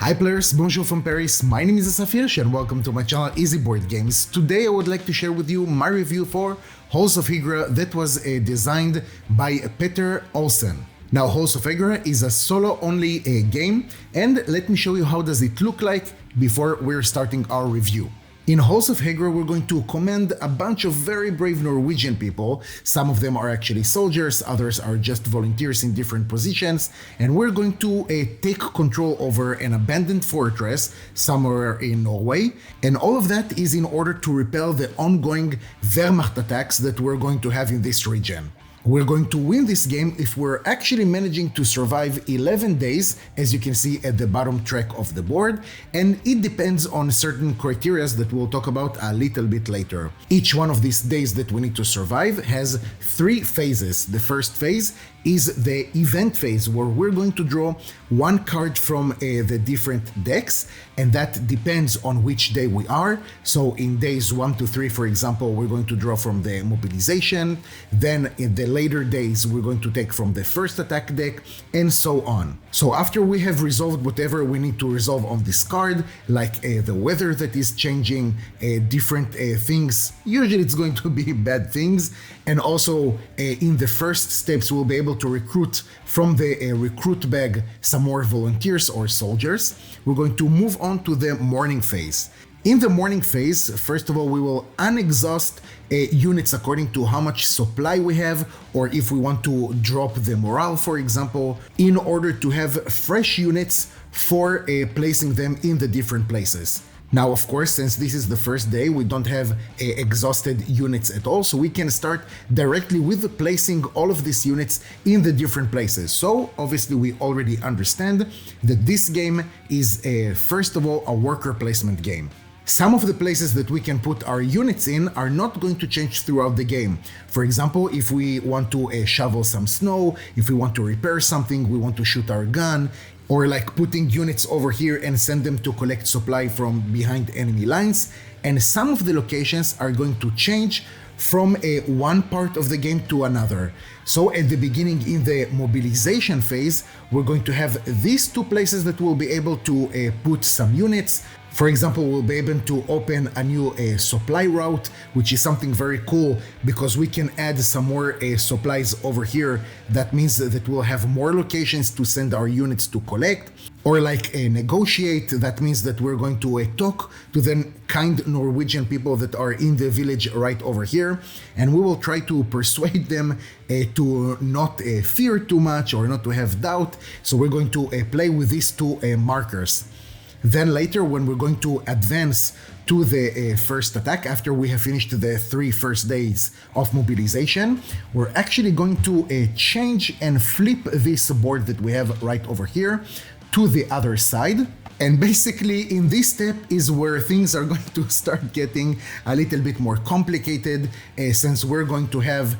Hi players, bonjour from Paris, my name is Asaf and welcome to my channel Easy Board Games. Today I would like to share with you my review for Halls of Hegra that was designed by Peter Olsen. Now Halls of Hegra is a solo only game, and let me show you how does it look like before we're starting our review. In Halls of Hegra, we're going to command a bunch of very brave Norwegian people. Some of them are actually soldiers, others are just volunteers in different positions, and we're going to take control over an abandoned fortress somewhere in Norway, and all of that is in order to repel the ongoing Wehrmacht attacks that we're going to have in this region. We're going to win this game if we're actually managing to survive 11 days, as you can see at the bottom track of the board, and it depends on certain criteria that we'll talk about a little bit later. Each one of these days that we need to survive has 3 phases. The first phase is the event phase, where we're going to draw one card from the different decks, and that depends on which day we are. So in days 1 to 3, for example, we're going to draw from the mobilization. Then in the later days, we're going to take from the first attack deck, and so on. So after we have resolved whatever we need to resolve on this card, like the weather that is changing, different things, usually it's going to be bad things, and also in the first steps we'll be able to recruit from the recruit bag some more volunteers or soldiers. We're going to move on to the morning phase. In the morning phase, first of all, we will unexhaust units according to how much supply we have, or if we want to drop the morale, for example, in order to have fresh units for placing them in the different places. Now, of course, since this is the first day, we don't have exhausted units at all, so we can start directly with placing all of these units in the different places. So obviously we already understand that this game is first of all a worker placement game. Some of the places that we can put our units in are not going to change throughout the game. For example, if we want to shovel some snow, if we want to repair something, we want to shoot our gun, or like putting units over here and send them to collect supply from behind enemy lines. And some of the locations are going to change from one part of the game to another. So at the beginning, in the mobilization phase, we're going to have these 2 places that we'll be able to put some units. For example, we'll be able to open a new supply route, which is something very cool because we can add some more supplies over here. That means that we'll have more locations to send our units to collect. Or like negotiate, that means that we're going to talk to the kind Norwegian people that are in the village right over here, and we will try to persuade them to not fear too much or not to have doubt. So we're going to play with these 2 markers. Then later, when we're going to advance to the first attack, after we have finished the 3 first days of mobilization, we're actually going to change and flip this board that we have right over here to the other side. And basically in this step is where things are going to start getting a little bit more complicated, since we're going to have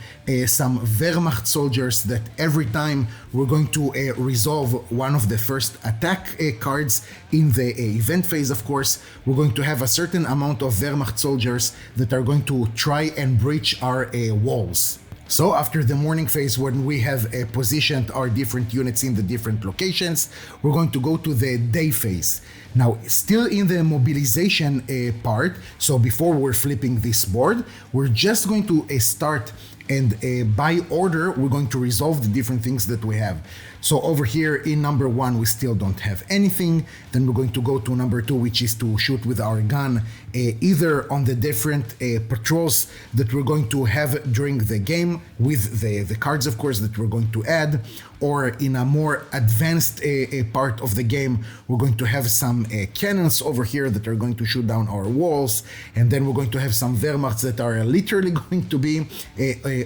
some Wehrmacht soldiers that every time we're going to resolve one of the first attack cards in the event phase, of course, we're going to have a certain amount of Wehrmacht soldiers that are going to try and breach our walls. So after the morning phase, when we have positioned our different units in the different locations, we're going to go to the day phase. Now, still in the mobilization part, so before we're flipping this board, we're just going to start, and by order, we're going to resolve the different things that we have. So over here in number 1, we still don't have anything. Then we're going to go to number 2, which is to shoot with our gun, either on the different patrols that we're going to have during the game, with the cards, of course, that we're going to add, or in a more advanced part of the game, we're going to have some cannons over here that are going to shoot down our walls, and then we're going to have some Wehrmachts that are literally going to be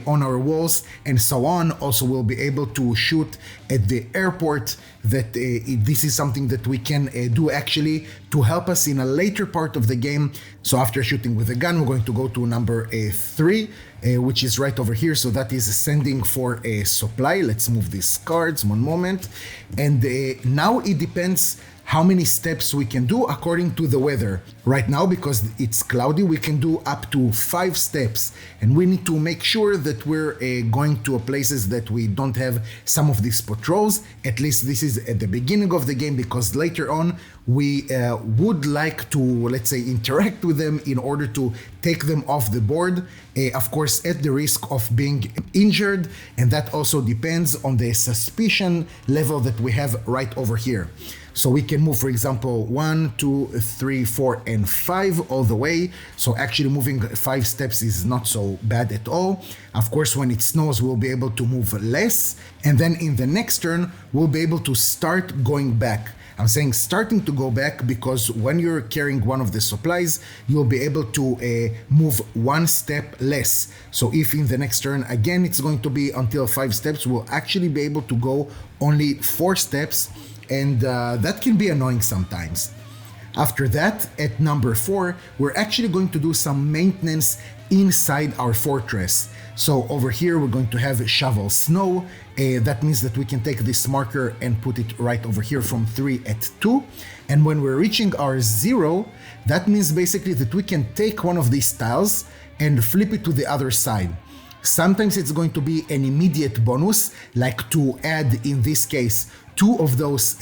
on our walls, and so on. Also, we'll be able to shoot at the airport. That this is something that we can do actually to help us in a later part of the game. So after shooting with a gun, we're going to go to number 3, which is right over here. So that is sending for a supply. Let's move these cards, one moment. And now it depends how many steps we can do according to the weather. Right now, because it's cloudy, we can do up to 5 steps, and we need to make sure that we're going to places that we don't have some of these patrols. At least this is at the beginning of the game, because later on we would like to, let's say, interact with them in order to take them off the board, of course at the risk of being injured, and that also depends on the suspicion level that we have right over here. So we can move, for example, 1, 2, 3, 4, and 5 all the way. So actually moving 5 steps is not so bad at all. Of course, when it snows, we'll be able to move less. And then in the next turn, we'll be able to start going back. I'm saying starting to go back because when you're carrying one of the supplies, you'll be able to move 1 step less. So if in the next turn, again, it's going to be until 5 steps, we'll actually be able to go only 4 steps. And that can be annoying sometimes. After that, at number 4, we're actually going to do some maintenance inside our fortress. So over here, we're going to have shovel snow. That means that we can take this marker and put it right over here from 3 at 2. And when we're reaching our 0, that means basically that we can take one of these tiles and flip it to the other side. Sometimes it's going to be an immediate bonus, like to add, in this case, 2 of those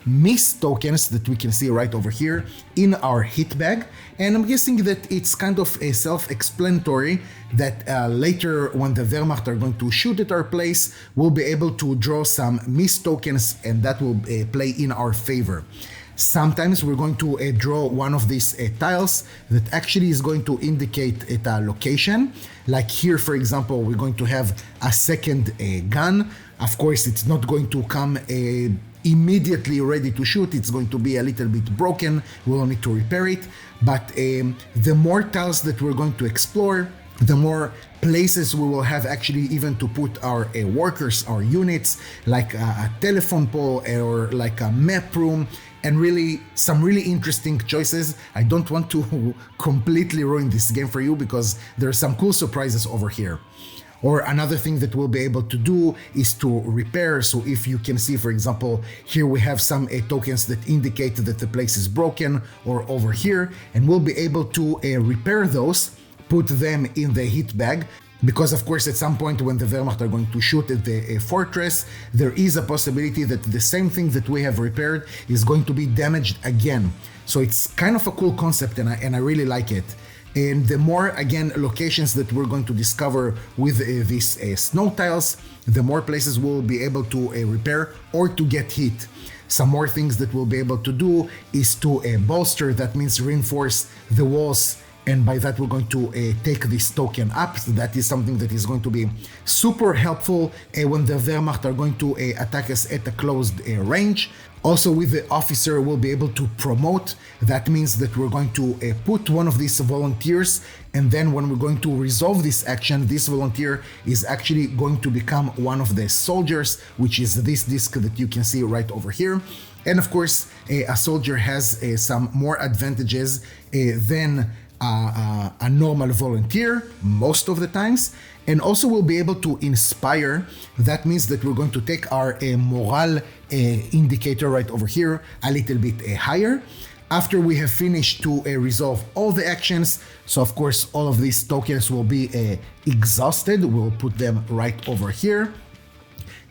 mist tokens that we can see right over here in our hit bag. And I'm guessing that it's kind of a self-explanatory that later when the Wehrmacht are going to shoot at our place, we'll be able to draw some mist tokens, and that will play in our favor. Sometimes we're going to draw one of these tiles that actually is going to indicate a location. Like here, for example, we're going to have a second gun. Of course, it's not going to come immediately ready to shoot. It's going to be a little bit broken. We'll need to repair it. But the more tiles that we're going to explore, the more places we will have actually even to put our workers, our units, like a telephone pole or like a map room, and really some really interesting choices. I don't want to completely ruin this game for you because there are some cool surprises over here. Or another thing that we'll be able to do is to repair. So if you can see, for example, here we have some tokens that indicate that the place is broken, or over here, and we'll be able to repair those, put them in the hit bag. Because of course at some point when the Wehrmacht are going to shoot at the fortress, there is a possibility that the same thing that we have repaired is going to be damaged again. So it's kind of a cool concept, and I really like it. And the more, again, locations that we're going to discover with these snow tiles, the more places we'll be able to repair or to get hit. Some more things that we'll be able to do is to bolster, that means reinforce the walls, and by that we're going to take this token up. So that is something that is going to be super helpful when the Wehrmacht are going to attack us at a closed range. Also with the officer, we'll be able to promote. That means that we're going to put one of these volunteers, and then when we're going to resolve this action, this volunteer is actually going to become one of the soldiers, which is this disc that you can see right over here. And of course, a soldier has some more advantages than a normal volunteer most of the times. And also we'll be able to inspire. That means that we're going to take our morale indicator right over here a little bit higher after we have finished to resolve all the actions. So of course all of these tokens will be exhausted. We'll put them right over here.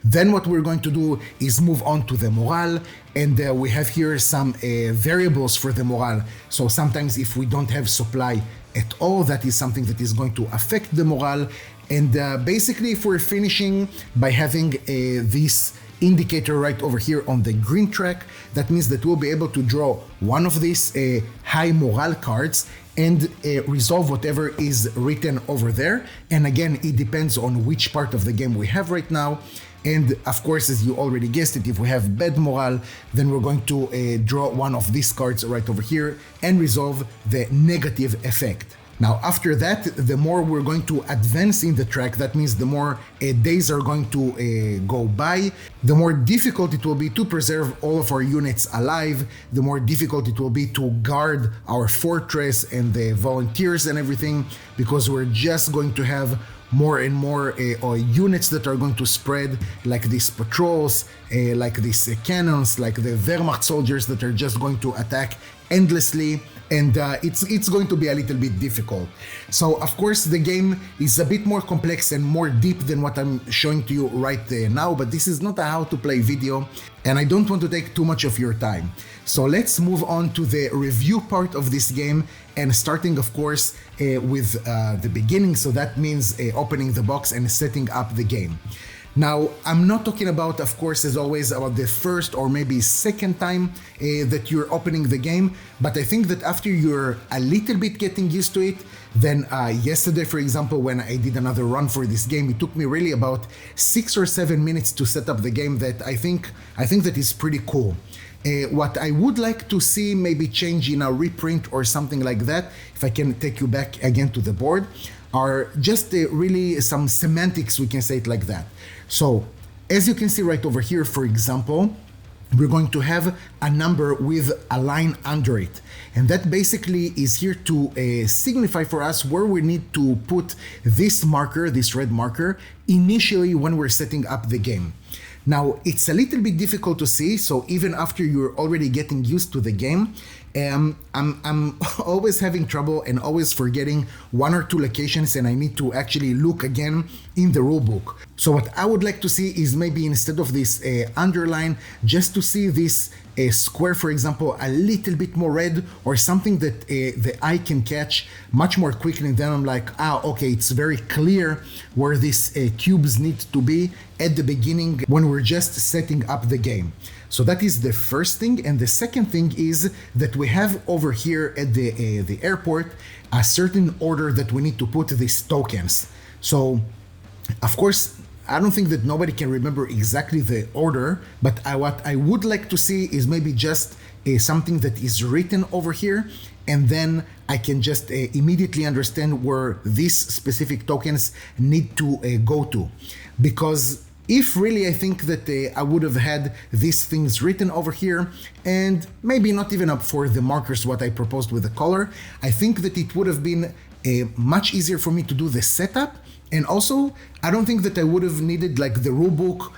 Then what we're going to do is move on to the morale, and we have here some variables for the morale. So sometimes if we don't have supply at all, that is something that is going to affect the morale. And basically if we're finishing by having this indicator right over here on the green track, that means that we'll be able to draw one of these high morale cards and resolve whatever is written over there. And again, it depends on which part of the game we have right now. And of course, as you already guessed it, if we have bad morale, then we're going to draw one of these cards right over here and resolve the negative effect. Now, after that, the more we're going to advance in the track, that means the more days are going to go by, the more difficult it will be to preserve all of our units alive, the more difficult it will be to guard our fortress and the volunteers and everything, because we're just going to have more and more units that are going to spread, like these patrols, like these cannons, like the Wehrmacht soldiers that are just going to attack endlessly, and it's going to be a little bit difficult. So of course the game is a bit more complex and more deep than what I'm showing to you right now, but this is not a how to play video and I don't want to take too much of your time. So let's move on to the review part of this game, and starting of course with the beginning. So that means opening the box and setting up the game. Now, I'm not talking about, of course, as always, about the first or maybe second time that you're opening the game, but I think that after you're a little bit getting used to it, then yesterday, for example, when I did another run for this game, it took me really about 6 or 7 minutes to set up the game. That I think that is pretty cool. What I would like to see maybe change in a reprint or something like that, if I can take you back again to the board, are just really some semantics, we can say it like that. So as you can see right over here, for example, we're going to have a number with a line under it. And that basically is here to signify for us where we need to put this marker, this red marker, initially when we're setting up the game. Now, it's a little bit difficult to see, so even after you're already getting used to the game, I'm always having trouble and always forgetting 1 or 2 locations, and I need to actually look again in the rulebook. So what I would like to see is maybe instead of this underline, just to see this square, for example, a little bit more red, or something that the eye can catch much more quickly. And then I'm like, okay, it's very clear where these cubes need to be at the beginning when we're just setting up the game. So that is the first thing. And the second thing is that we have over here at the airport a certain order that we need to put these tokens. So of course, I don't think that nobody can remember exactly the order, but what I would like to see is maybe just something that is written over here, and then I can just immediately understand where these specific tokens need to go to. Because if really I think that I would have had these things written over here, and maybe not even up for the markers what I proposed with the color, I think that it would have been much easier for me to do the setup. And also, I don't think that I would have needed like the rulebook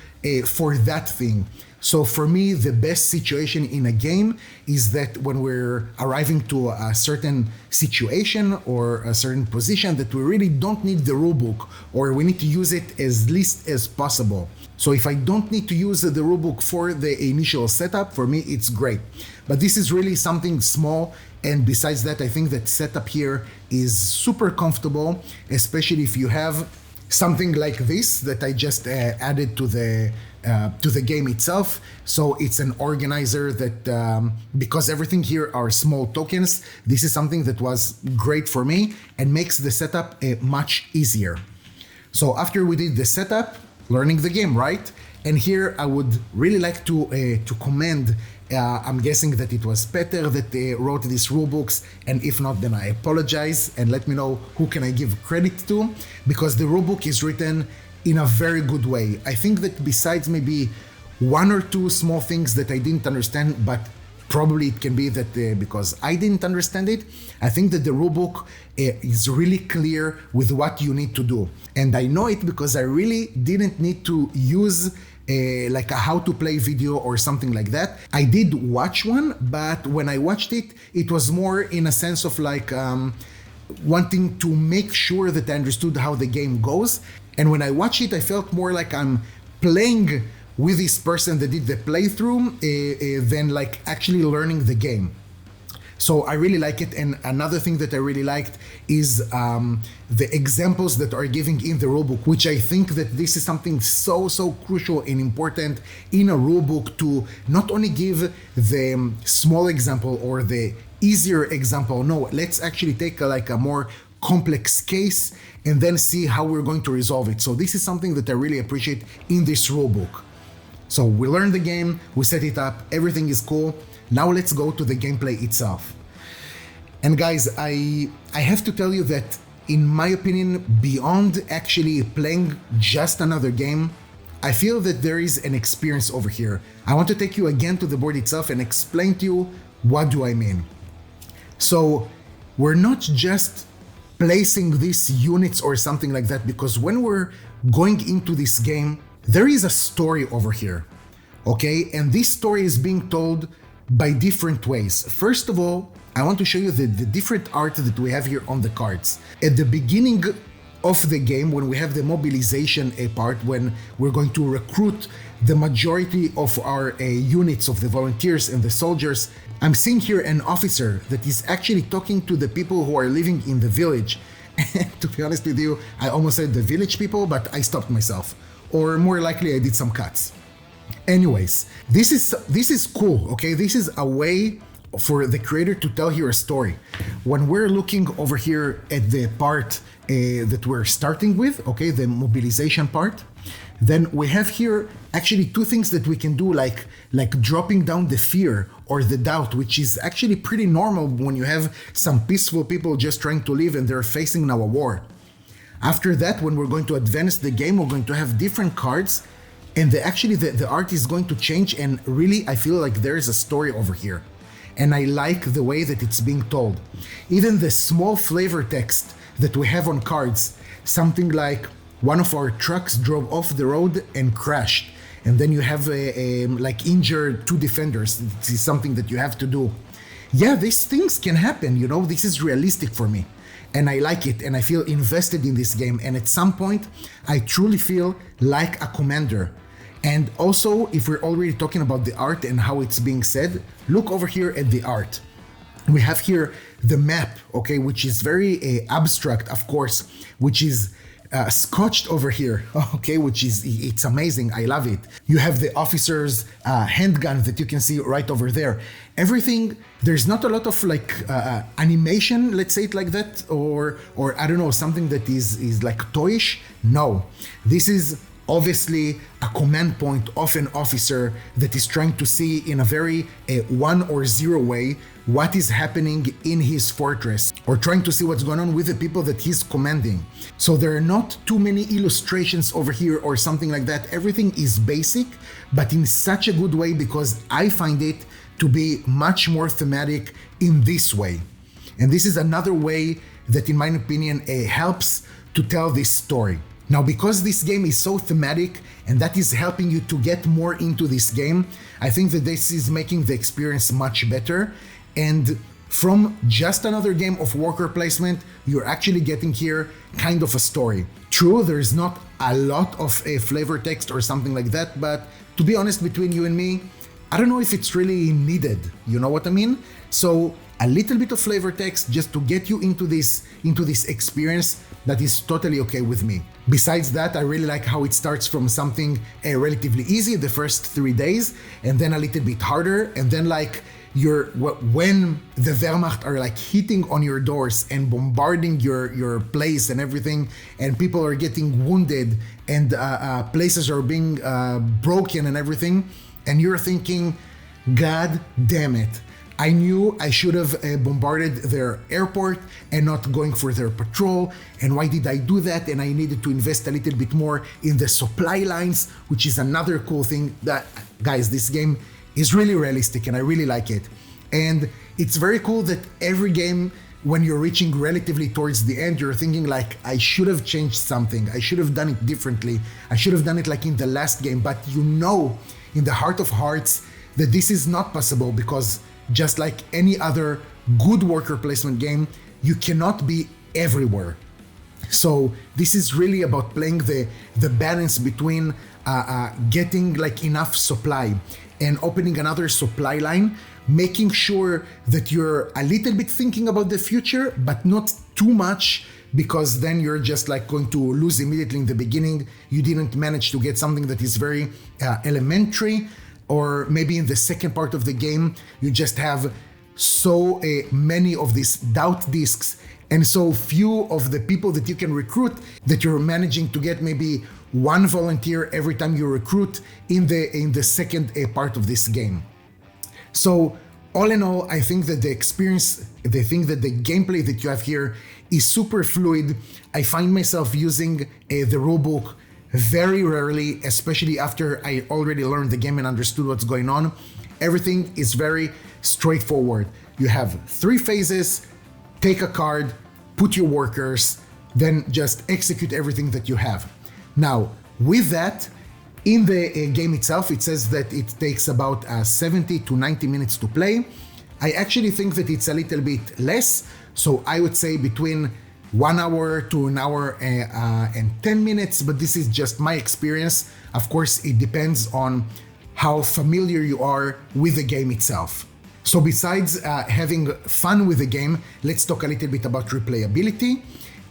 for that thing. So for me, the best situation in a game is that when we're arriving to a certain situation or a certain position that we really don't need the rulebook, or we need to use it as least as possible. So if I don't need to use the rulebook for the initial setup, for me, it's great. But this is really something small. And besides that, I think that setup here is super comfortable, especially if you have something like this that I just added to the game itself. So it's an organizer that, because everything here are small tokens, this is something that was great for me and makes the setup much easier. So after we did the setup, learning the game, right? And here I would really like to commend, I'm guessing that it was Peter that wrote these rulebooks, and if not, then I apologize, and let me know who can I give credit to, because the rulebook is written in a very good way. I think that besides maybe 1 or 2 small things that I didn't understand, but probably it can be that because I didn't understand it, I think that the rulebook is really clear with what you need to do. And I know it because I really didn't need to use like a how to play video or something like that. I did watch one, but when I watched it, it was more in a sense of like wanting to make sure that I understood how the game goes. And when I watch it, I felt more like I'm playing with this person that did the playthrough than like actually learning the game. So I really like it. And another thing that I really liked is the examples that are giving in the rulebook, which I think that this is something so crucial and important in a rulebook, to not only give the small example or the easier example. No, let's actually take a more complex case and then see how we're going to resolve it. So this is something that I really appreciate in this rulebook. So we learned the game, we set it up, everything is cool. Now let's go to the gameplay itself. And guys, I have to tell you that in my opinion, beyond actually playing just another game, I feel that there is an experience over here. I want to take you again to the board itself and explain to you what do I mean. So we're not just placing these units or something like that, because when we're going into this game, there is a story over here, okay? And this story is being told by different ways. First of all, I want to show you the different art that we have here on the cards. At the beginning of the game, when we have the mobilization part, when we're going to recruit the majority of our units of the volunteers and the soldiers, I'm seeing here an officer that is actually talking to the people who are living in the village. And to be honest with you, I almost said the village people, but I stopped myself. Or more likely I did some cuts. Anyways, this is cool, okay? This is a way for the creator to tell here a story. When we're looking over here at the part that we're starting with, okay, the mobilization part, then we have here actually two things that we can do, like dropping down the fear or the doubt, which is actually pretty normal when you have some peaceful people just trying to live and they're facing now a war. After that, when we're going to advance the game, we're going to have different cards, and the art is going to change, and really I feel like there is a story over here. And I like the way that it's being told. Even the small flavor text that we have on cards, something like one of our trucks drove off the road and crashed, and then you have like injured two defenders. This is something that you have to do. Yeah, these things can happen, you know, this is realistic for me. And I like it, and I feel invested in this game, and at some point I truly feel like a commander. And also, if we're already talking about the art and how it's being said, look over here at the art. We have here the map, okay, which is very abstract, of course, which is scotched over here, okay, it's amazing. I love it. You have the officer's handgun that you can see right over there. Everything, there's not a lot of like animation, let's say it like that, or I don't know, something that is like toyish. No, this is obviously a command point of an officer that is trying to see in a very 1 or 0 way what is happening in his fortress, or trying to see what's going on with the people that he's commanding. So there are not too many illustrations over here or something like that. Everything is basic, but in such a good way, because I find it to be much more thematic in this way. And this is another way that, in my opinion, helps to tell this story. Now, because this game is so thematic and that is helping you to get more into this game, I think that this is making the experience much better. And from just another game of worker placement, you're actually getting here kind of a story. True, there's not a lot of a flavor text or something like that, but to be honest, between you and me, I don't know if it's really needed. You know what I mean? So a little bit of flavor text just to get you into this experience, that is totally okay with me. Besides that, I really like how it starts from something relatively easy the first 3 days, and then a little bit harder, and then like when the Wehrmacht are like hitting on your doors and bombarding your place and everything, and people are getting wounded, and places are being broken and everything, and you're thinking, God damn it, I knew I should have bombarded their airport and not going for their patrol, and why did I do that? And I needed to invest a little bit more in the supply lines, which is another cool thing. That, guys, this game is really realistic and I really like it. And it's very cool that every game, when you're reaching relatively towards the end, you're thinking like, I should have changed something, I should have done it differently, I should have done it like in the last game. But you know in the heart of hearts that this is not possible, because just like any other good worker placement game, you cannot be everywhere. So this is really about playing the balance between getting like enough supply and opening another supply line, making sure that you're a little bit thinking about the future, but not too much, because then you're just like going to lose immediately in the beginning. You didn't manage to get something that is very elementary, or maybe in the second part of the game, you just have so many of these doubt discs and so few of the people that you can recruit that you're managing to get maybe one volunteer every time you recruit in the second part of this game. So all in all, I think that the experience, the gameplay that you have here is super fluid. I find myself using the rulebook very rarely, especially after I already learned the game and understood what's going on. Everything is very straightforward. You have 3 phases, take a card, put your workers, then just execute everything that you have. Now, with that, in the game itself, it says that it takes about 70 to 90 minutes to play. I actually think that it's a little bit less, so I would say between 1 hour to an hour and 10 minutes, but this is just my experience. Of course, it depends on how familiar you are with the game itself. So besides having fun with the game, let's talk a little bit about replayability.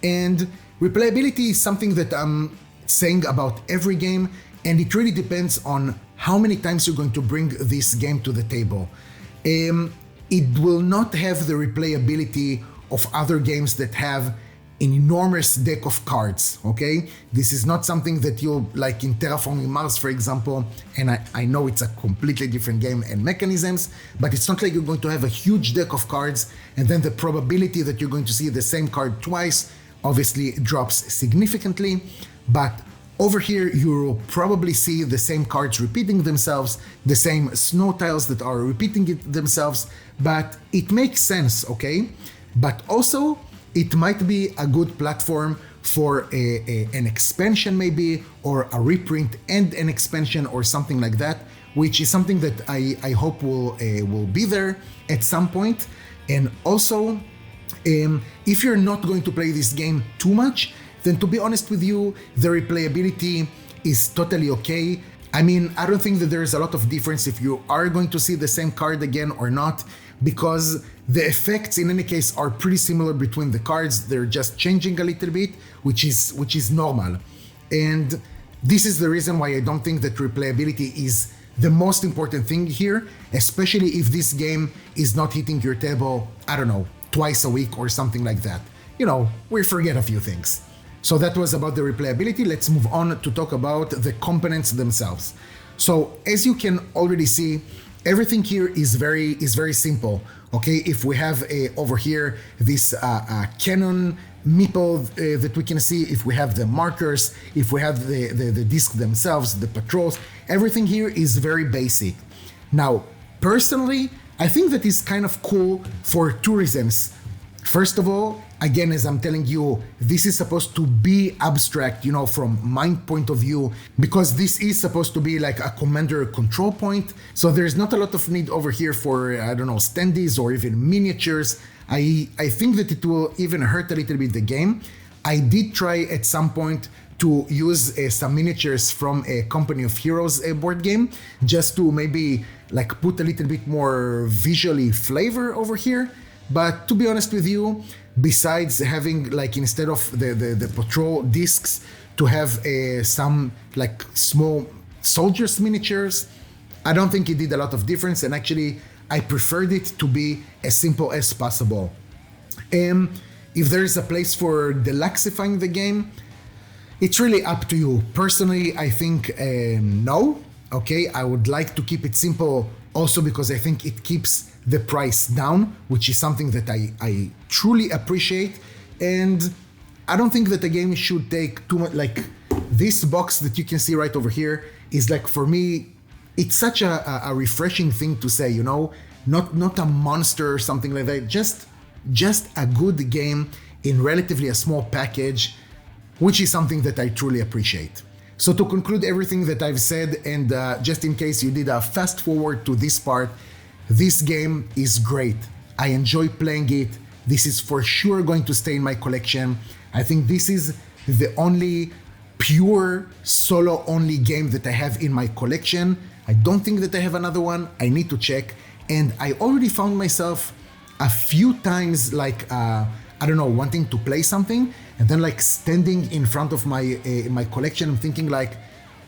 And replayability is something that I'm saying about every game, and it really depends on how many times you're going to bring this game to the table. It will not have the replayability of other games that have an enormous deck of cards, okay? This is not something that you'll, like in Terraforming Mars, for example, and I know it's a completely different game and mechanisms, but it's not like you're going to have a huge deck of cards and then the probability that you're going to see the same card twice obviously drops significantly. But over here, you'll probably see the same cards repeating themselves, the same snow tiles that are repeating themselves, but it makes sense, okay? But also, it might be a good platform for an expansion maybe, or a reprint and an expansion or something like that, which is something that I hope will be there at some point. And also, if you're not going to play this game too much, then to be honest with you, the replayability is totally okay. I mean, I don't think that there is a lot of difference if you are going to see the same card again or not, because the effects in any case are pretty similar between the cards. They're just changing a little bit, which is normal. And this is the reason why I don't think that replayability is the most important thing here, especially if this game is not hitting your table, I don't know, twice a week or something like that. You know, we forget a few things. So that was about the replayability. Let's move on to talk about the components themselves. So as you can already see, everything here is very simple. Okay, if we have over here this cannon meeple that we can see, if we have the markers, if we have the disc themselves, the patrols, everything here is very basic. Now, personally, I think that is kind of cool for two reasons. First of all, again, as I'm telling you, this is supposed to be abstract, you know, from my point of view, because this is supposed to be like a commander control point. So there's not a lot of need over here for, I don't know, standees or even miniatures. I think that it will even hurt a little bit the game. I did try at some point to use some miniatures from a Company of Heroes board game, just to maybe like put a little bit more visually flavor over here. But to be honest with you, besides having like instead of the patrol discs to have some like small soldiers miniatures, I don't think it did a lot of difference, and actually I preferred it to be as simple as possible. If there is a place for deluxifying the game, it's really up to you. Personally, I think no. Okay, I would like to keep it simple also because I think it keeps the price down, which is something that I truly appreciate. And I don't think that the game should take too much. Like this box that you can see right over here is like, for me, it's such a refreshing thing to say, you know, not a monster or something like that, just a good game in relatively a small package, which is something that I truly appreciate. So to conclude everything that I've said, and just in case you did a fast forward to this part, this game is great. I enjoy playing it. This is for sure going to stay in my collection. I think this is the only pure solo only game that I have in my collection. I don't think that I have another one. I need to check. And I already found myself a few times like, I don't know, wanting to play something, and then like standing in front of my collection and thinking like,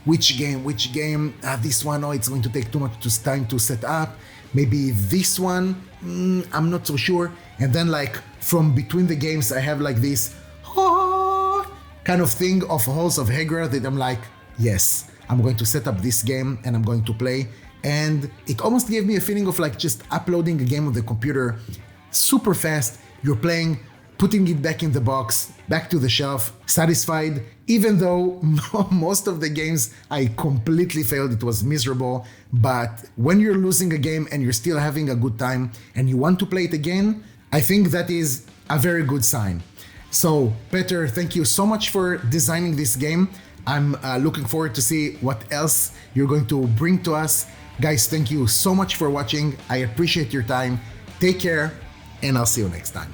which game? This one, oh, it's going to take too much time to set up. Maybe this one, I'm not so sure. And then like from between the games, I have like this kind of thing of Halls of Hegra that I'm like, yes, I'm going to set up this game and I'm going to play. And it almost gave me a feeling of like just uploading a game on the computer super fast. You're playing, putting it back in the box, back to the shelf, satisfied, even though most of the games I completely failed, it was miserable. But when you're losing a game and you're still having a good time and you want to play it again, I think that is a very good sign. So, Peter, thank you so much for designing this game. I'm looking forward to see what else you're going to bring to us. Guys, thank you so much for watching. I appreciate your time. Take care, and I'll see you next time.